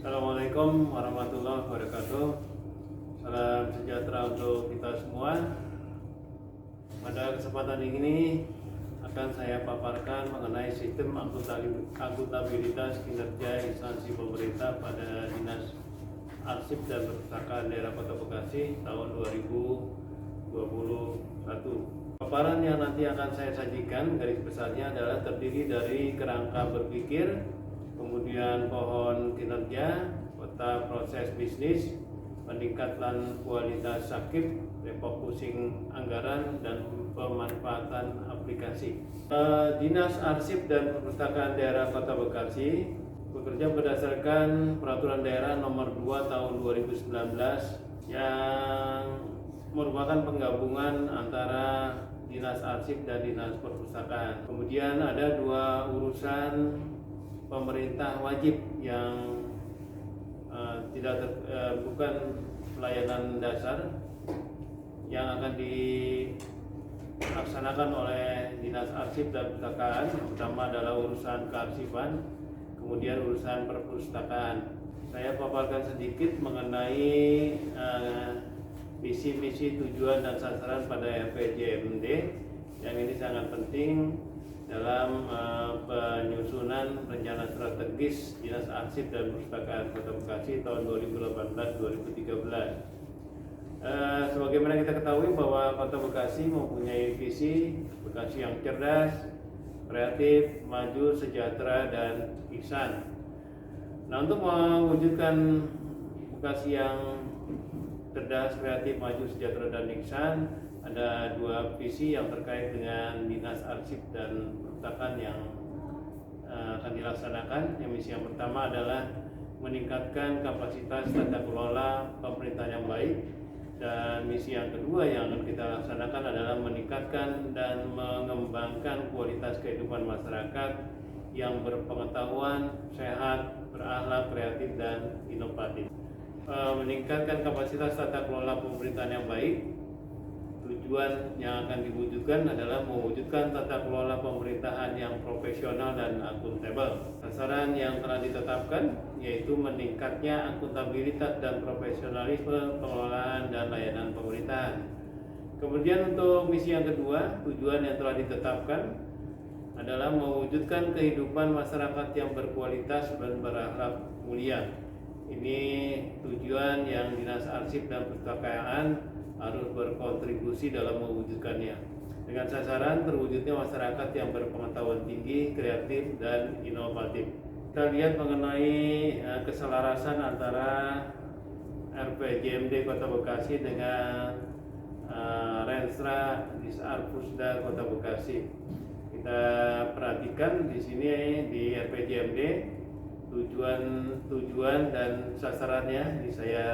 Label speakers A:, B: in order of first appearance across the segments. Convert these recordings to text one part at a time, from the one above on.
A: Assalamualaikum warahmatullahi wabarakatuh. Salam sejahtera untuk kita semua. Pada kesempatan ini akan saya paparkan mengenai sistem akuntabilitas kinerja instansi pemerintah pada Dinas Arsip dan Perpustakaan Daerah Kota Bekasi tahun 2021. Paparan yang nanti akan saya sajikan garis besarnya adalah terdiri dari kerangka berpikir, kemudian pohon kinerja, peta proses bisnis, peningkatan kualitas sakit, refocusing anggaran, dan pemanfaatan aplikasi. Dinas Arsip dan Perpustakaan Daerah Kota Bekasi bekerja berdasarkan Peraturan Daerah Nomor 2 Tahun 2019 yang merupakan penggabungan antara Dinas Arsip dan Dinas Perpustakaan. Kemudian ada dua urusan pemerintah wajib yang bukan pelayanan dasar yang akan dilaksanakan oleh Dinas Arsip dan Perpustakaan. Yang pertama adalah urusan kearsipan, kemudian urusan perpustakaan. Saya paparkan sedikit mengenai visi misi, tujuan, dan sasaran pada RPJMD yang ini sangat penting dalam penyusunan rencana strategis Dinas Arsip dan Perpustakaan Kota Bekasi tahun 2018-2013. Sebagaimana kita ketahui bahwa Kota Bekasi mempunyai visi Bekasi yang cerdas, kreatif, maju, sejahtera, dan ihsan. Nah, untuk mewujudkan Bekasi yang cerdas, kreatif, maju, sejahtera, dan ihsan, ada dua visi yang terkait dengan Dinas Arsip dan Perpustakaan yang akan dilaksanakan. Yang misi yang pertama adalah meningkatkan kapasitas tata kelola pemerintahan yang baik, dan misi yang kedua yang akan kita laksanakan adalah meningkatkan dan mengembangkan kualitas kehidupan masyarakat yang berpengetahuan, sehat, berakhlak, kreatif, dan inovatif. Meningkatkan kapasitas tata kelola pemerintahan yang baik, tujuan yang akan diwujudkan adalah mewujudkan tata kelola pemerintahan yang profesional dan akuntabel. Sasaran yang telah ditetapkan yaitu meningkatnya akuntabilitas dan profesionalisme pengelolaan dan layanan pemerintahan. Kemudian untuk misi yang kedua, tujuan yang telah ditetapkan adalah mewujudkan kehidupan masyarakat yang berkualitas dan berakhlak mulia. Ini tujuan yang Dinas Arsip dan Perpustakaan harus berkontribusi dalam mewujudkannya, dengan sasaran terwujudnya masyarakat yang berpengetahuan tinggi, kreatif, dan inovatif. Kita lihat mengenai keselarasan antara RPJMD Kota Bekasi dengan Renstra Disarpusda Kota Bekasi. Kita perhatikan di sini di RPJMD tujuan dan sasarannya. Ini saya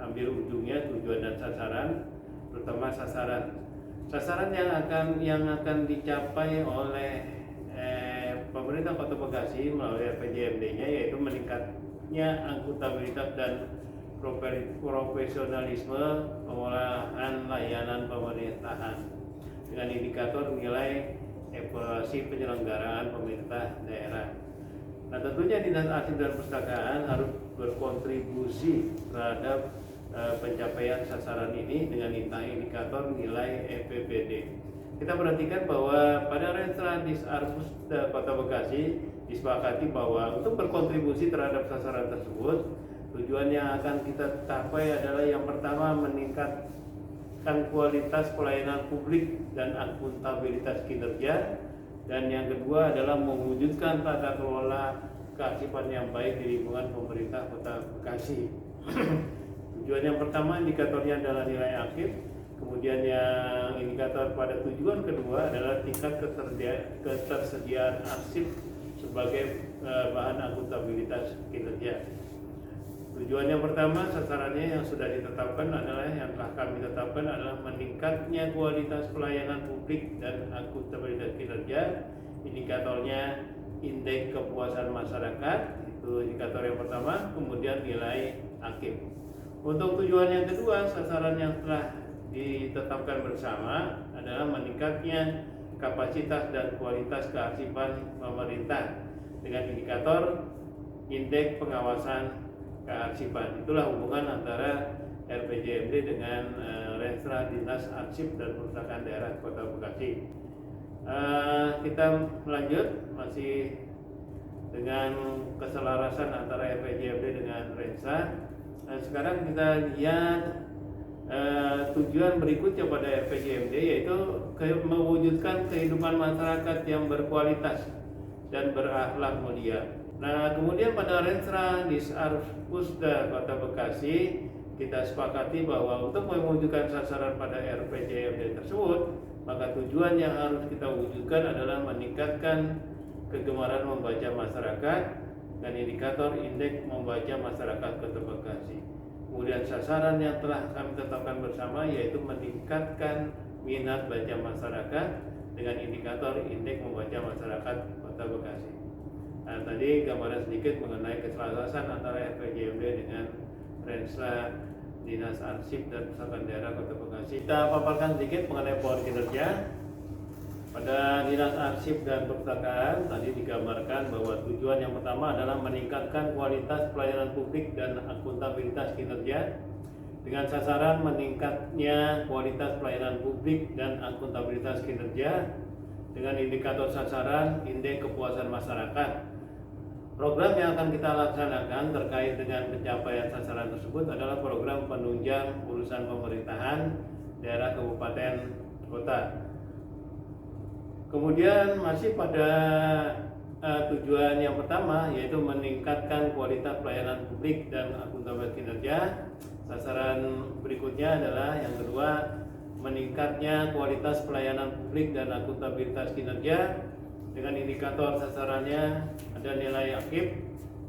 A: ambil ujungnya, tujuan dan sasaran. Terutama sasaran yang akan dicapai oleh pemerintah Kota Bekasi melalui RPJMD-nya yaitu meningkatnya akuntabilitas dan profesionalisme pengolahan layanan pemerintahan dengan indikator nilai evaluasi penyelenggaraan pemerintah daerah. Nah, tentunya Dinas Arsip dan Perpustakaan harus berkontribusi terhadap pencapaian sasaran ini dengan indikator nilai EPBD. Kita perhatikan bahwa pada Renstra Disarpusda Kota Bekasi disepakati bahwa untuk berkontribusi terhadap sasaran tersebut, tujuan yang akan kita capai adalah yang pertama meningkatkan kualitas pelayanan publik dan akuntabilitas kinerja. Dan yang kedua adalah mewujudkan tata kelola kearsipan yang baik di lingkungan pemerintah Kota Bekasi. Tujuan yang pertama indikatornya adalah nilai akhir. Kemudian yang indikator pada tujuan kedua adalah tingkat ketersediaan arsip sebagai bahan akuntabilitas kinerja. Tujuan yang pertama, sasarannya yang sudah ditetapkan adalah yang telah kami tetapkan adalah meningkatnya kualitas pelayanan publik dan akuntabilitas kinerja. Indikatornya indeks kepuasan masyarakat, itu indikator yang pertama. Kemudian nilai akhir. Untuk tujuan yang kedua, sasaran yang telah ditetapkan bersama adalah meningkatnya kapasitas dan kualitas kearsipan pemerintah dengan indikator indeks pengawasan kearsipan. Itulah hubungan antara RPJMD dengan Renstra Dinas Arsip dan Perpustakaan Daerah Kota Bekasi. Kita lanjut masih dengan keselarasan antara RPJMD dengan Renstra. Sekarang kita lihat tujuan berikutnya pada RPJMD, yaitu mewujudkan kehidupan masyarakat yang berkualitas dan berakhlak mulia. Nah, kemudian pada Renstra Disarspusta Kota Bekasi kita sepakati bahwa untuk mewujudkan sasaran pada RPJMD tersebut, maka tujuan yang harus kita wujudkan adalah meningkatkan kegemaran membaca masyarakat dan indikator indeks membaca masyarakat Kota Bekasi. Kemudian sasaran yang telah kami tetapkan bersama yaitu meningkatkan minat baca masyarakat dengan indikator indeks membaca masyarakat Kota Bekasi. Nah, tadi gambaran sedikit mengenai keselarasan antara RPJMD dengan Renstra Dinas Arsip dan Perpustakaan Daerah Kota Bekasi. Kita paparkan sedikit mengenai pola kinerja. Pada Dinas Arsip dan Perpustakaan tadi digambarkan bahwa tujuan yang pertama adalah meningkatkan kualitas pelayanan publik dan akuntabilitas kinerja dengan sasaran meningkatnya kualitas pelayanan publik dan akuntabilitas kinerja dengan indikator sasaran indeks kepuasan masyarakat. Program yang akan kita laksanakan terkait dengan pencapaian sasaran tersebut adalah program penunjang urusan pemerintahan daerah kabupaten kota. Kemudian masih pada tujuan yang pertama, yaitu meningkatkan kualitas pelayanan publik dan akuntabilitas kinerja. Sasaran berikutnya adalah yang kedua, meningkatnya kualitas pelayanan publik dan akuntabilitas kinerja dengan indikator sasarannya ada nilai aktif.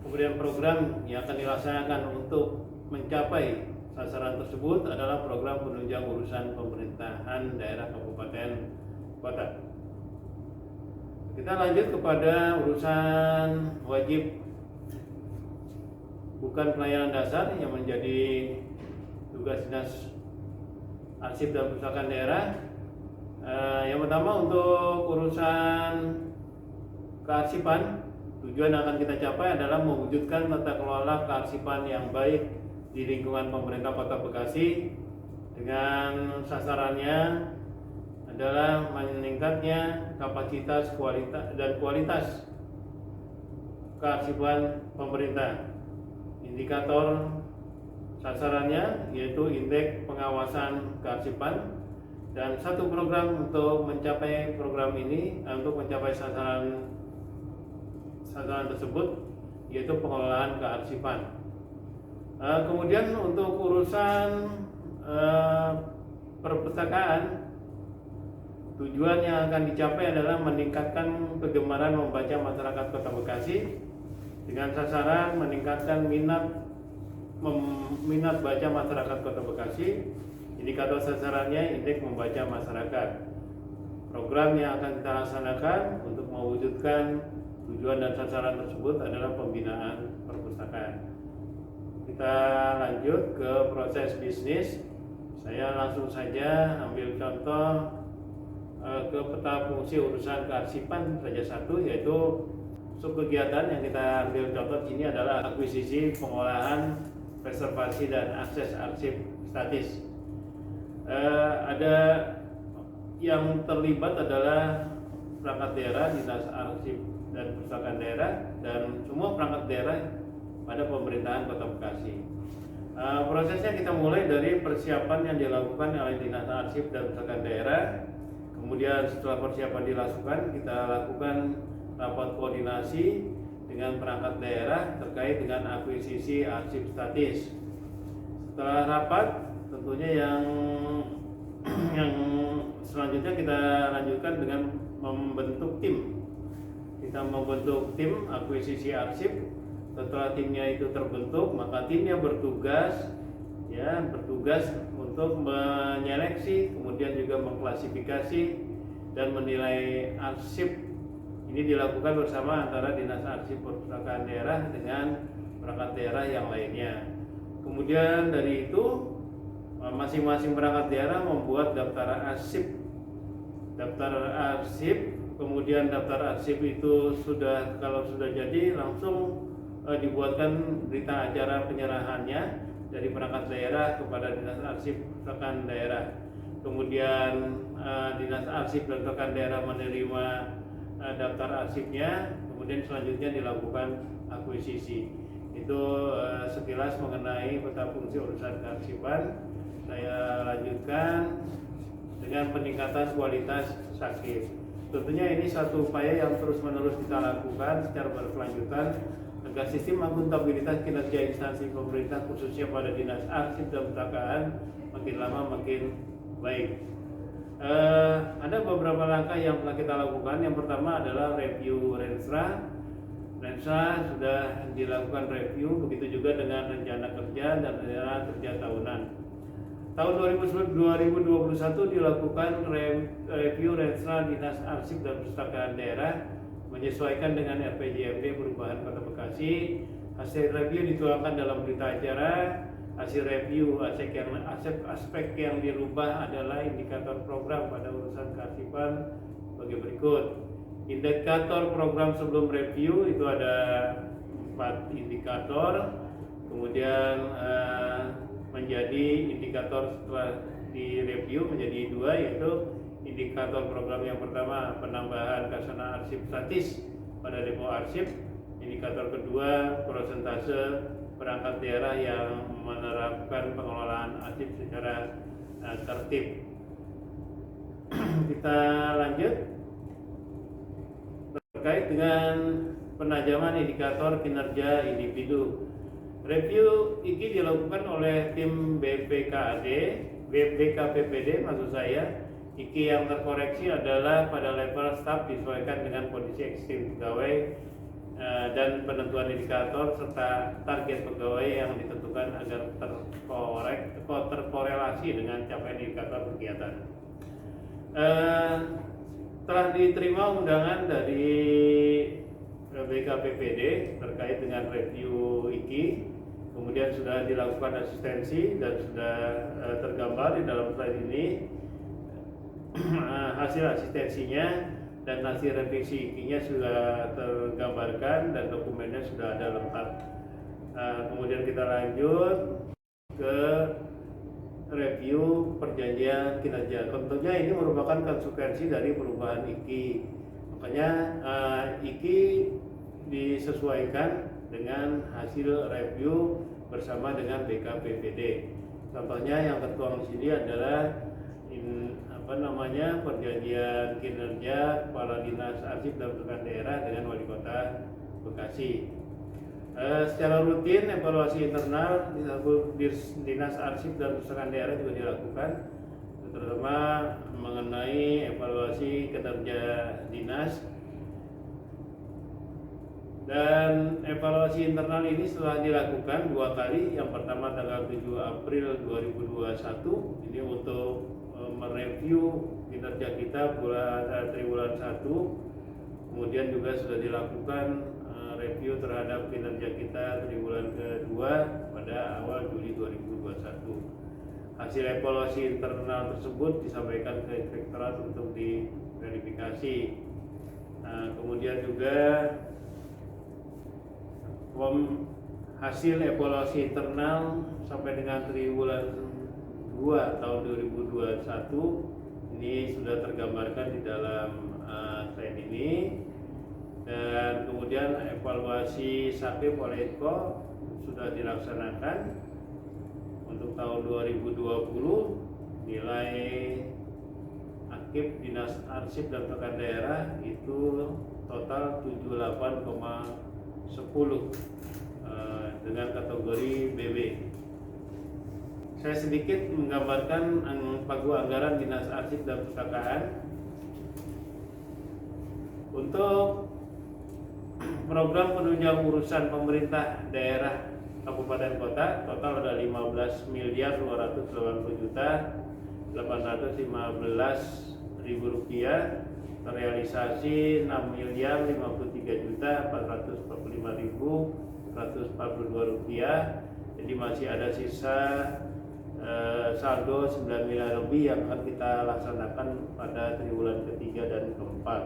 A: Kemudian program yang akan dilaksanakan untuk mencapai sasaran tersebut adalah program penunjang urusan pemerintahan daerah kabupaten kota. Kita lanjut kepada urusan wajib bukan pelayanan dasar yang menjadi tugas Dinas Arsip dan Perpustakaan Daerah. Yang pertama, untuk urusan kearsipan, tujuan yang akan kita capai adalah mewujudkan tata kelola kearsipan yang baik di lingkungan pemerintah Kota Bekasi dengan sasarannya adalah meningkatnya kapasitas kualitas kearsipan pemerintah. Indikator sasarannya yaitu indeks pengawasan kearsipan, dan satu program untuk mencapai program ini untuk mencapai sasaran tersebut yaitu pengelolaan kearsipan. Kemudian untuk urusan perpustakaan, tujuan yang akan dicapai adalah meningkatkan kegemaran membaca masyarakat Kota Bekasi dengan sasaran meningkatkan minat baca masyarakat Kota Bekasi. Indikator sasarannya indeks membaca masyarakat. Program yang akan kita laksanakan untuk mewujudkan tujuan dan sasaran tersebut adalah pembinaan perpustakaan. Kita lanjut ke proses bisnis. Saya langsung saja ambil contoh ke peta fungsi urusan kearsipan saja satu, yaitu subkegiatan yang kita ambil contoh ini adalah akuisisi, pengolahan, preservasi dan akses arsip statis. Ada yang terlibat adalah perangkat daerah, Dinas Arsip dan Perpustakaan Daerah, dan semua perangkat daerah pada pemerintahan Kota Bekasi. Prosesnya kita mulai dari persiapan yang dilakukan oleh Dinas Arsip dan Perpustakaan Daerah. Kemudian setelah persiapan dilakukan, kita lakukan rapat koordinasi dengan perangkat daerah terkait dengan akuisisi arsip statis. Setelah rapat, tentunya yang selanjutnya kita lanjutkan dengan membentuk tim. Kita membentuk tim akuisisi arsip. Setelah timnya itu terbentuk, maka timnya bertugas untuk menyeleksi, kemudian juga mengklasifikasi dan menilai arsip. Ini dilakukan bersama antara Dinas Arsip Perpustakaan Daerah dengan perangkat daerah yang lainnya. Kemudian dari itu masing-masing perangkat daerah membuat daftar arsip. Kemudian daftar arsip itu kalau sudah jadi langsung dibuatkan berita acara penyerahannya dari perangkat daerah kepada dinas arsip rekan daerah. Kemudian dinas arsip dan rekan daerah menerima daftar arsipnya, kemudian selanjutnya dilakukan akuisisi. Itu sekilas mengenai peta fungsi urusan kearsipan. Saya lanjutkan dengan peningkatan kualitas sakit. Tentunya ini satu upaya yang terus-menerus kita lakukan secara berkelanjutan agar sistem akuntabilitas kinerja instansi pemerintah khususnya pada dinas arsip dan perpustakaan makin lama makin baik. Ada beberapa langkah yang telah kita lakukan. Yang pertama adalah review Renstra. Renstra sudah dilakukan review, begitu juga dengan rencana kerja dan rencana kerja tahunan. Tahun 2021 dilakukan review Renstra Dinas Arsip dan Perpustakaan Daerah menyesuaikan dengan RPJMD Perubahan Kota Bekasi. Hasil review dituangkan dalam berita acara. Hasil review aspek yang dirubah adalah indikator program pada urusan kearsipan sebagai berikut. Indikator program sebelum review itu ada 4 indikator, kemudian menjadi indikator setelah direview menjadi 2, yaitu indikator program yang pertama penambahan kasana arsip statis pada depo arsip. Indikator kedua persentase perangkat daerah yang menerapkan pengelolaan arsip secara tertib. Kita lanjut terkait dengan penajaman indikator kinerja individu. Review ini dilakukan oleh tim BPKPPD maksud saya. IKI yang terkoreksi adalah pada level staf disesuaikan dengan kondisi ekstrim pegawai dan penentuan indikator serta target pegawai yang ditentukan agar terkorelasi dengan capaian indikator kegiatan. Telah diterima undangan dari BKPPD terkait dengan review IKI, kemudian sudah dilakukan asistensi dan sudah tergambar di dalam slide ini hasil asistensinya dan hasil revisi IKI-nya sudah tergambarkan dan dokumennya sudah ada lengkap. Kemudian kita lanjut ke review perjanjian kinerja. Tentunya ini merupakan konsekuensi dari perubahan IKI. Makanya IKI disesuaikan dengan hasil review bersama dengan BKPPD. Contohnya yang tertuang di sini adalah perjanjian kinerja Kepala Dinas Arsip dan Perpustakaan Daerah dengan Wali Kota Bekasi. Secara rutin evaluasi internal di Dinas Arsip dan Perpustakaan Daerah juga dilakukan, terutama mengenai evaluasi kinerja dinas. Dan evaluasi internal ini setelah dilakukan 2 kali. Yang pertama tanggal 7 April 2021 ini untuk mereview kinerja kita triwulan 1. Kemudian juga sudah dilakukan review terhadap kinerja kita triwulan kedua pada awal Juli 2021. Hasil evaluasi internal tersebut disampaikan ke Inspektorat untuk diverifikasi. Kemudian juga hasil evaluasi internal sampai dengan triwulan 2 tahun 2021 ini sudah tergambarkan di dalam slide ini. Dan kemudian evaluasi SAKIP oleh ITKO sudah dilaksanakan untuk tahun 2020. Nilai aktif Dinas Arsip dan Perpustakaan Daerah itu total 78,10 dengan kategori BB. Saya sedikit menggambarkan pagu anggaran Dinas Arsip dan Perpustakaan. Untuk program penunjang urusan pemerintah daerah kabupaten kota total ada 15.280.815.000 rupiah, terrealisasi 6.053.445.142 rupiah. Jadi masih ada sisa saldo 9 miliar lebih yang akan kita laksanakan pada triwulan ketiga dan keempat.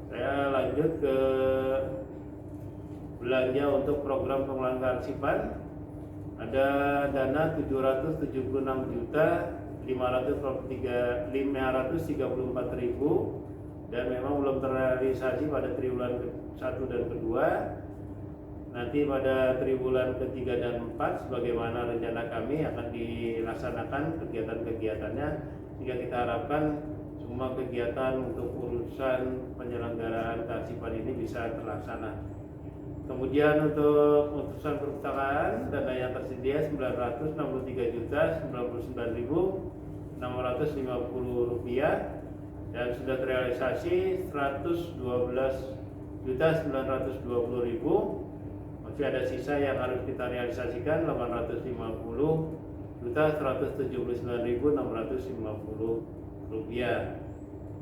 A: Saya lanjut ke belanja untuk program pengelolaan kearsipan. Ada dana 776.534.000 dan memang belum terrealisasi pada triwulan 1 dan kedua. Nanti pada triwulan ketiga dan 4 sebagaimana rencana kami akan dilaksanakan kegiatan-kegiatannya, sehingga kita harapkan semua kegiatan untuk urusan penyelenggaraan kearsipan ini bisa terlaksana. Kemudian untuk urusan perpustakaan, dana yang tersedia Rp963.099.650 dan sudah terrealisasi Rp112.920.000. Masih ada sisa yang harus kita realisasikan Rp850.179.650.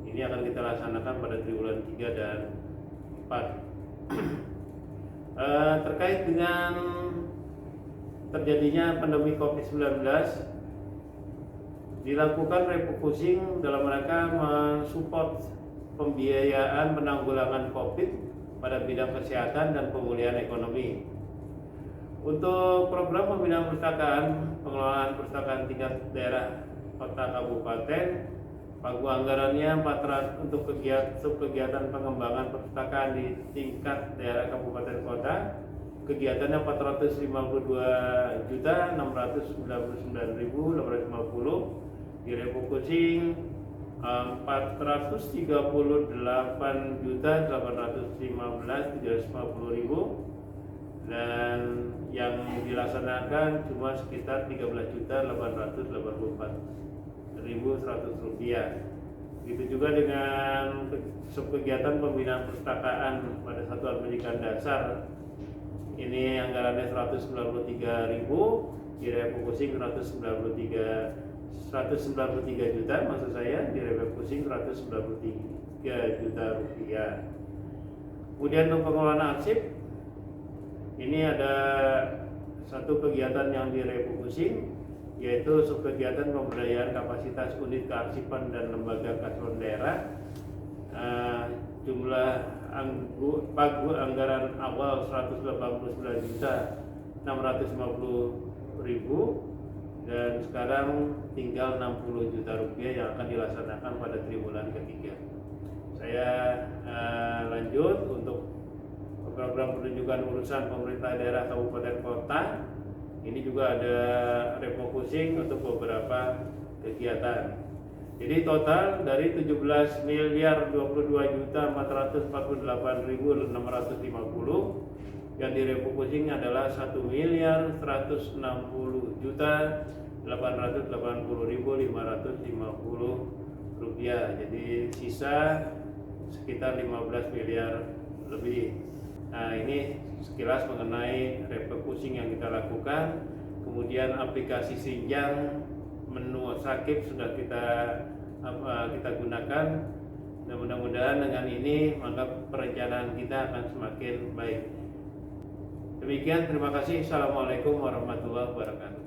A: Ini akan kita laksanakan pada triwulan 3 dan 4. Terkait dengan terjadinya pandemi COVID-19, dilakukan refocusing dalam rangka mensupport pembiayaan penanggulangan COVID pada bidang kesehatan dan pemulihan ekonomi. Untuk program pembinaan perpustakaan, pengelolaan perpustakaan tingkat daerah kota kabupaten, pagu anggarannya 400 untuk kegiatan pengembangan perpustakaan di tingkat daerah kabupaten kota. Kegiatannya Rp455.699.850, direfocusing Rp438.815.750, dan yang dilaksanakan cuma sekitar Rp13.884.100. Begitu juga dengan kegiatan pembinaan perpustakaan pada satuan pendidikan dasar. Ini anggarannya Rp193.000, direfocusing Rp193 juta, maksud saya direfocusing Rp193 juta. Kemudian untuk pengelolaan arsip, ini ada satu kegiatan yang direfocusing, yaitu subkegiatan pemberdayaan kapasitas unit kearsipan dan lembaga kearsipan daerah. Jumlah pagu anggaran awal Rp189.650.000 dan sekarang tinggal Rp60 juta yang akan dilaksanakan pada triwulan ketiga. Saya lanjut untuk program penunjukan urusan pemerintah daerah kabupaten kota. Ini juga ada refocusing untuk beberapa kegiatan. Jadi total dari 17.448.650 yang direfocusing adalah 1.160.880.550 rupiah. Jadi sisa sekitar 15 miliar lebih. Nah, ini sekilas mengenai refocusing yang kita lakukan. Kemudian aplikasi Sinjang, menu sakit sudah kita gunakan, dan mudah-mudahan dengan ini maka perencanaan kita akan semakin baik. Demikian, terima kasih. Assalamualaikum warahmatullahi wabarakatuh.